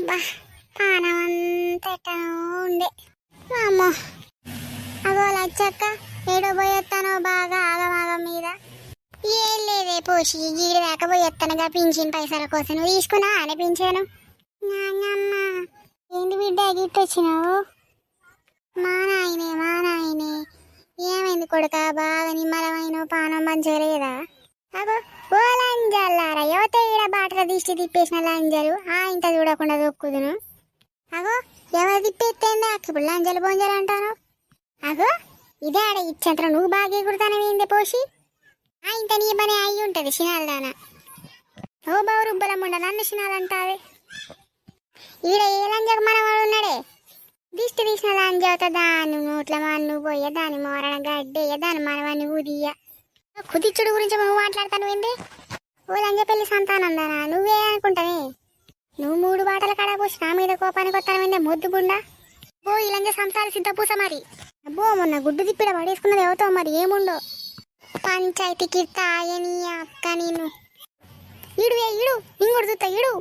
బా పానం అంతా ఎట్టనో ఉండే అమ్మో. అగో లచ్చక్క ఏడో పోయొత్తానో బాగా ఆగమాగం మీద. ఏం లేదే పోషి గీడి దాకా పోయొత్తానుగా పింఛన్ పైసల కోసం. నువ్వు తీసుకున్నా అనిపించాను. ఏంటి బిడ్డ గిట్టొచ్చినావు? మా నాయనే ఏమైంది కొడుక? బాగా నిమ్మలమైన పానం మంచిగా లేదా? అగో ఓ లంజల్లారా యువత ఈడ బాటల దిష్టి తిప్పేసిన లంజలు ఆ ఇంత చూడకుండా దొక్కుదును. అగో ఎవరు తిప్పేస్తేందా ఇప్పుడు లంజలు బొంజలు అంటాను. అగో ఇదే ఆడ ఇచ్చంత్రం నువ్వు బాగా ఎగురుతానవేందే పోసి? ఆ ఇంత నీ పని అయి ఉంటది సినాలదాన. ఓ బౌరుబ్బలముండ నన్ను సినాలంటావే. ఈడ ఏ లంజకు మనవాడు ఉన్నాడే? దిష్టి తీసిన లంజవుతా దాన్ని నోట్ల మన్ను పోయ దాని మోరణ గడ్డేయ దాని మనవాన్ని ఉదియ. కుదిచ్చుడు గురించి నువ్వు మాట్లాడతాను ఏంది? ఓ లంజ పెళ్లి సంతానందానా నువ్వే అనుకుంటానే. నువ్వు 3 బాటల కడా పోసి నా మీద కోపానికి వస్తానమైందే మొద్దు గుండా. ఓ ఈ లంజ సంసార సిద్ధపూస మరి. అబ్బో మొన్న గుడ్డు తిప్పిడ పడేసుకున్నది ఎవతో మరి ఏముండో. పంచాయతీకి తాయని అక్క నేను. ఇడు ఇంకొడు చూస్తా ఇడు.